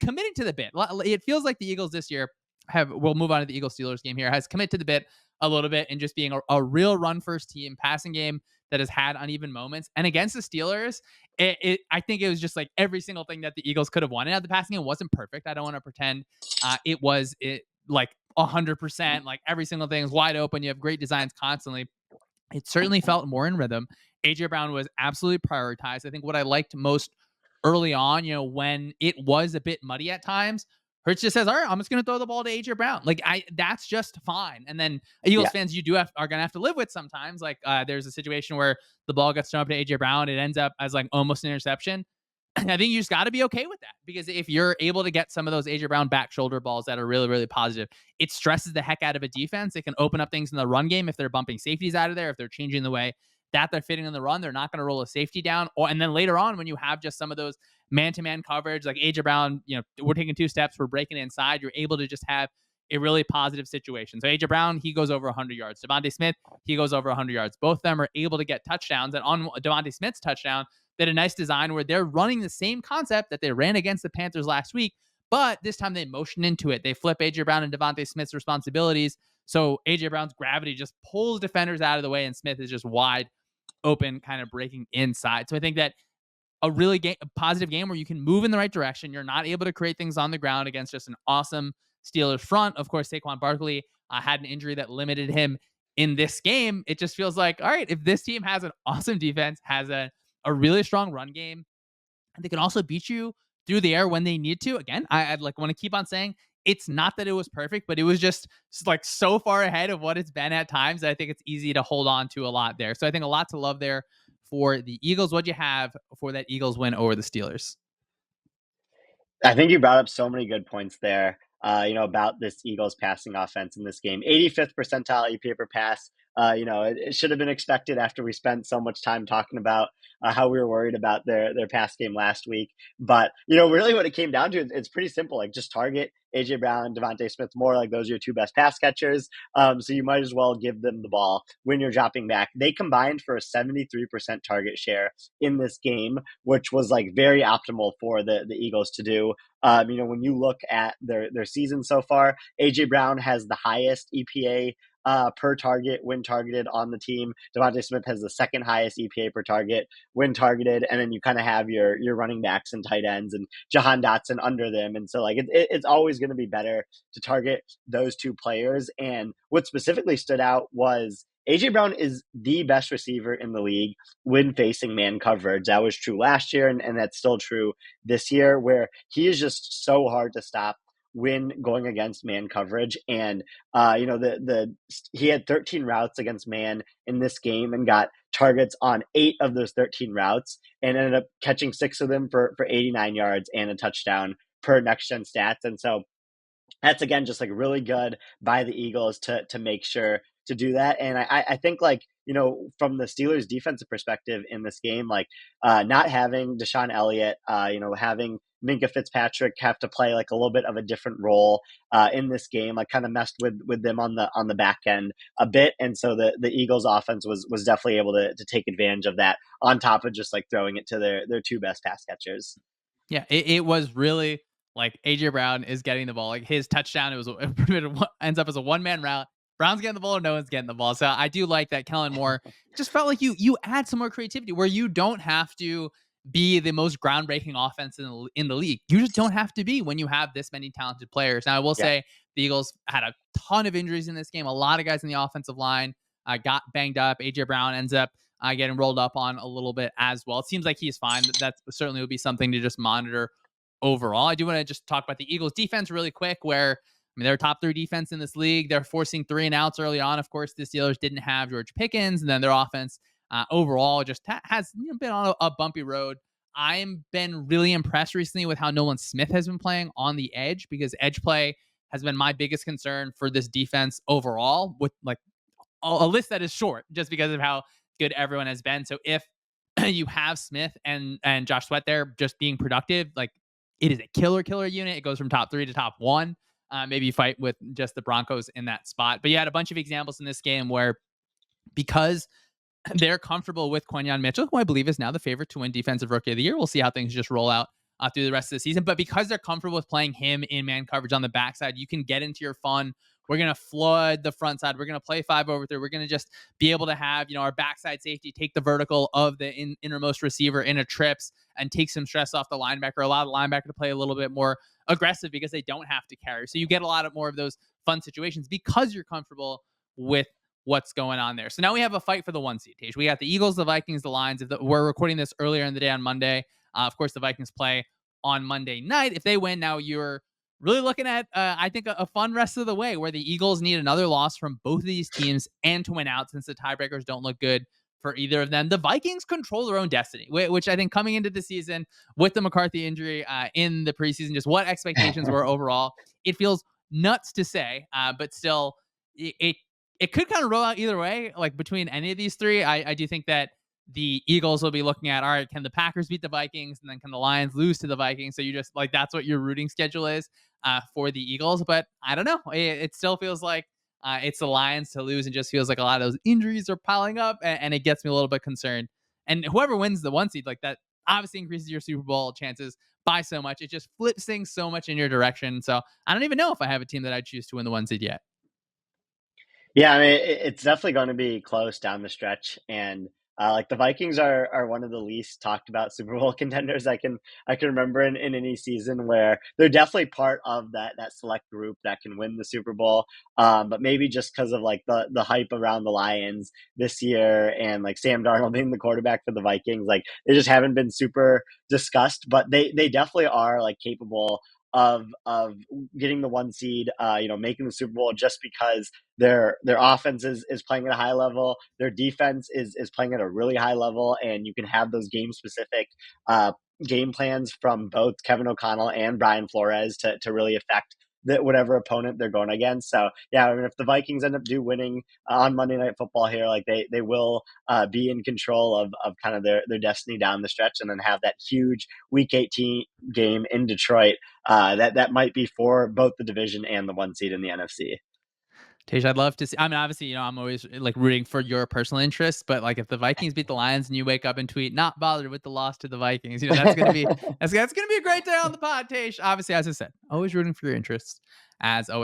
committing to the bit. It feels like the Eagles this year we'll move on to the Eagles Steelers game here, has committed to the bit a little bit and just being a real run first team, passing game that has had uneven moments. And against the Steelers, I think it was just like every single thing that the Eagles could have wanted. Now, the passing game wasn't perfect. I don't want to pretend it was like 100%, like every single thing is wide open. You have great designs constantly. It certainly felt more in rhythm. AJ Brown was absolutely prioritized. I think what I liked most early on, when it was a bit muddy at times, Hurts just says, "All right, I'm just going to throw the ball to AJ Brown." Like that's just fine. And then Eagles fans, are going to have to live with sometimes. Like there's a situation where the ball gets thrown up to AJ Brown, it ends up as like almost an interception. I think you just got to be okay with that, because if you're able to get some of those AJ Brown back shoulder balls that are really, really positive, it stresses the heck out of a defense. It can open up things in the run game if they're bumping safeties out of there, if they're changing the way that they're fitting in the run. They're not going to roll a safety down. And then later on, when you have just some of those man-to-man coverage, like AJ Brown, we're taking 2 steps, we're breaking inside, you're able to just have a really positive situation. So AJ Brown, he goes over 100 yards. Devontae Smith, he goes over 100 yards. Both of them are able to get touchdowns. And on Devontae Smith's touchdown, they had a nice design where they're running the same concept that they ran against the Panthers last week, but this time they motion into it. They flip AJ Brown and Devontae Smith's responsibilities. So AJ Brown's gravity just pulls defenders out of the way, and Smith is just wide open, kind of breaking inside. So I think that a really positive game where you can move in the right direction. You're not able to create things on the ground against just an awesome Steelers front. Of course, Saquon Barkley had an injury that limited him in this game. It just feels like, all right, if this team has an awesome defense, has a really strong run game, and they can also beat you through the air when they need to. Again, I'd like want to keep on saying it's not that it was perfect, but it was just like so far ahead of what it's been at times that I think it's easy to hold on to a lot there. So I think a lot to love there for the Eagles. What'd you have for that Eagles win over the Steelers? I think you brought up so many good points there, about this Eagles passing offense in this game. 85th percentile EPA per pass. It should have been expected after we spent so much time talking about how we were worried about their pass game last week. But, really what it came down to, it's pretty simple. Like, just target AJ Brown, Devontae Smith more. Like, those are your 2 best pass catchers. So you might as well give them the ball when you're dropping back. They combined for a 73% target share in this game, which was like very optimal for the Eagles to do. When you look at their season so far, AJ Brown has the highest EPA per target when targeted on the team. Devontae Smith has the second highest EPA per target when targeted, and then you kind of have your running backs and tight ends and Jahan Dotson under them. And so like it's always going to be better to target those 2 players. And what specifically stood out was AJ Brown is the best receiver in the league when facing man coverage. That was true last year, and that's still true this year, where he is just so hard to stop when going against man coverage. And he had 13 routes against man in this game and got targets on 8 of those 13 routes and ended up catching 6 of them for 89 yards and a touchdown per next gen stats. And so that's, again, just like really good by the Eagles to make sure to do that. And I think, like, from the Steelers defensive perspective in this game, like not having Deshaun Elliott, having Minka Fitzpatrick have to play like a little bit of a different role in this game, like kind of messed with them on the back end a bit. And so the Eagles offense was definitely able to take advantage of that, on top of just like throwing it to their 2 best pass catchers. Yeah, it was really like AJ Brown is getting the ball. Like his touchdown, it ends up as a 1-man route. Brown's getting the ball, or no one's getting the ball. So I do like that. Kellen Moore just felt like you add some more creativity where you don't have to be the most groundbreaking offense in the league. You just don't have to be when you have this many talented players. Now I will say the Eagles had a ton of injuries in this game. A lot of guys in the offensive line got banged up. AJ Brown ends up getting rolled up on a little bit as well. It seems like he's fine. That certainly would be something to just monitor overall. I do want to just talk about the Eagles defense really quick, where they're top 3 defense in this league. They're forcing 3 and outs early on. Of course, the Steelers didn't have George Pickens, and then their offense overall just has been on a bumpy road. I've been really impressed recently with how Nolan Smith has been playing on the edge, because edge play has been my biggest concern for this defense overall, with like a list that is short just because of how good everyone has been. So if you have Smith and Josh Sweat there just being productive, like it is a killer unit. It goes from top 3 to top 1. Maybe you fight with just the Broncos in that spot. But you had a bunch of examples in this game where, because they're comfortable with Quinyon Mitchell, who I believe is now the favorite to win Defensive Rookie of the Year. We'll see how things just roll out through the rest of the season. But because they're comfortable with playing him in man coverage on the backside, you can get into your fun. We're going to flood the front side. We're going to play 5-over-3. We're going to just be able to have, our backside safety take the vertical of the innermost receiver in a trips and take some stress off the linebacker, allow the linebacker to play a little bit more aggressive because they don't have to carry. So you get a lot of more of those fun situations because you're comfortable with what's going on there. So now we have a fight for the 1 seed. Tage. We got the Eagles, the Vikings, the Lions. We're recording this earlier in the day on Monday. Of course, the Vikings play on Monday night. If they win, now you're really looking at, I think, a fun rest of the way where the Eagles need another loss from both of these teams and to win out since the tiebreakers don't look good for either of them. The Vikings control their own destiny, which I think coming into the season with the McCarthy injury in the preseason, just what expectations were overall, it feels nuts to say, but still, it could kind of roll out either way, like between any of these three. I do think that the Eagles will be looking at, all right, can the Packers beat the Vikings? And then can the Lions lose to the Vikings? So you just like, that's what your rooting schedule is for the Eagles. But I don't know. It still feels like it's the Lions to lose and just feels like a lot of those injuries are piling up. And it gets me a little bit concerned. And whoever wins the 1 seed, like that obviously increases your Super Bowl chances by so much. It just flips things so much in your direction. So I don't even know if I have a team that I'd choose to win the 1 seed yet. Yeah, I mean, it's definitely going to be close down the stretch, and like the Vikings are one of the least talked about Super Bowl contenders I can remember in any season where they're definitely part of that select group that can win the Super Bowl. But maybe just because of like the hype around the Lions this year and like Sam Darnold being the quarterback for the Vikings, like they just haven't been super discussed. But they definitely are like capable of getting the 1 seed, making the Super Bowl just because their offense is playing at a high level, their defense is playing at a really high level, and you can have those game specific game plans from both Kevin O'Connell and Brian Flores to really affect whatever opponent they're going against. So yeah, I mean, if the Vikings end up winning on Monday Night Football here, like they will be in control of kind of their destiny down the stretch, and then have that huge Week 18 game in Detroit that might be for both the division and the 1 seed in the NFC. Tej, I'd love to see. I mean, obviously, I'm always like rooting for your personal interests, but like if the Vikings beat the Lions and you wake up and tweet, "Not bothered with the loss to the Vikings," that's gonna be a great day on the pod, Tej. Obviously, as I said, always rooting for your interests as always.